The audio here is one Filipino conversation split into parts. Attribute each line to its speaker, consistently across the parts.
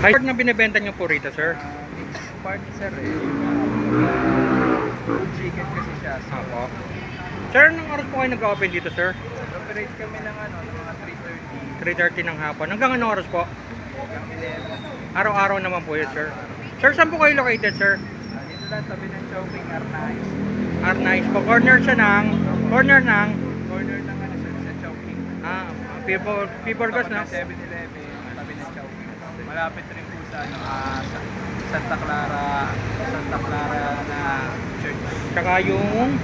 Speaker 1: Ay, na binibenta nyo po rito, sir?
Speaker 2: It's party sir eh. Chicken kasi siya. So,
Speaker 1: Apo. Sir, anong oras po kayo nag-open dito, sir?
Speaker 2: operate kami ng ng mga
Speaker 1: 3:30 ng hapon. Hanggang anong oras po?
Speaker 2: 3:30. Hanggang 11.
Speaker 1: Araw-araw naman po yun, sir. Sir, saan po kayo located, sir?
Speaker 2: Dito lang tabi ng Chowking Arnais.
Speaker 1: Arnais po. Corner ng...
Speaker 2: Corner ng sir sa Chowking.
Speaker 1: People Gas na.
Speaker 2: 7-Eleven, tabi ng Chowking. Malapit rin po sa Santa Clara na church.
Speaker 1: Tsaka yung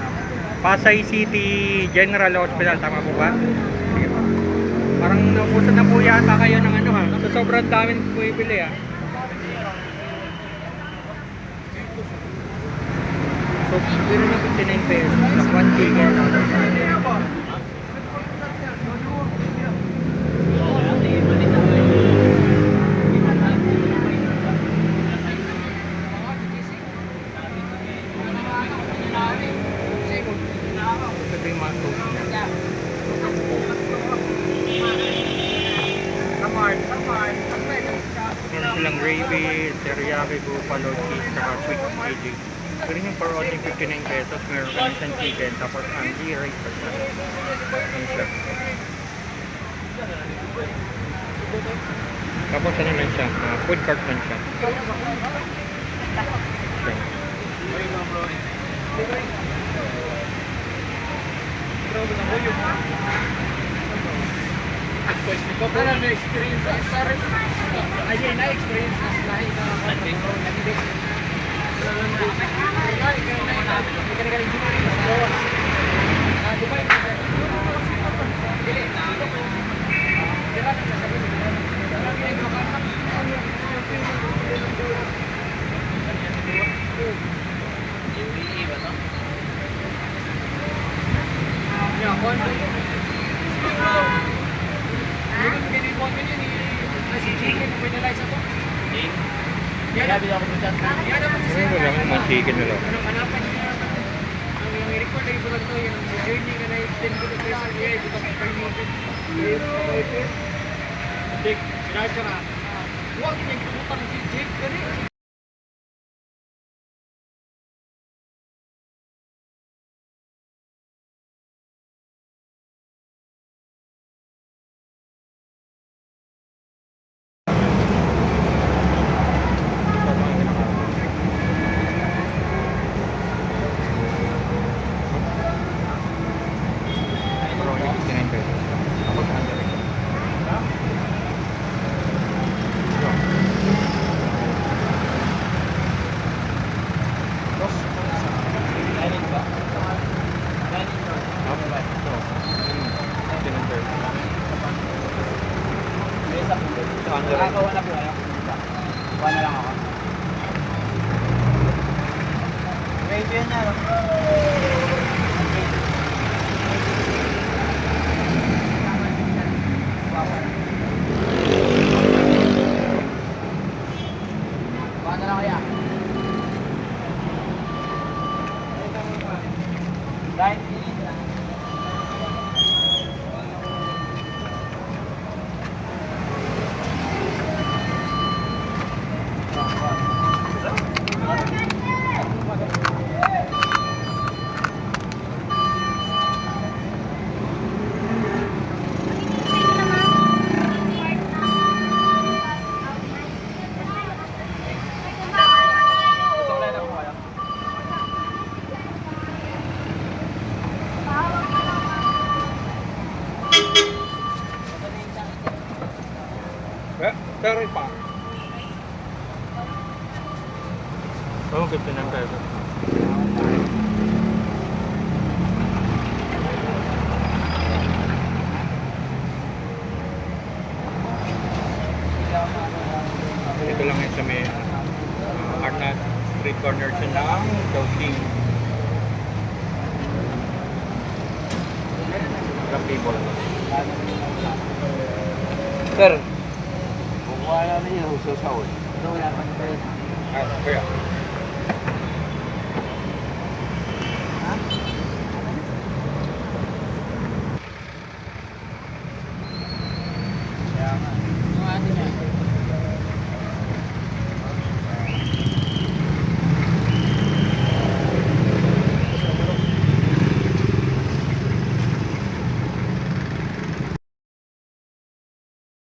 Speaker 1: Pasay City General Hospital, tama po ba? Sige po. Parang naubusad na po yata kayo ng ano ha. Sa sobrang daming bumibili ha. So, biro na 59 pesos. Plus 1 chicken. Ito yung mga sauce niya. Meron silang gravy, teriyaki, buffalo cheese, saka sweet chili. Pero yung for only 59 pesos, meron kami isang chicken, tapos ang rice pa siya. Ano siya? Tapos ano lang siya, food cart lang siya. Siya.
Speaker 2: Na-experience
Speaker 1: Ano lang, mga chicken na lang.
Speaker 2: Nakakawa na po kayo? Kuha na lang ako. Wait yun niya. Kuha na lang kaya. Right?
Speaker 1: Pero pa. Oh, 59 pesos. Ito lang yung sa may Arnat Street Corner siya ng Chowking. From people.
Speaker 2: Sir, kung wala na yung susawin. Ano wala pa na
Speaker 1: Ah, kaya.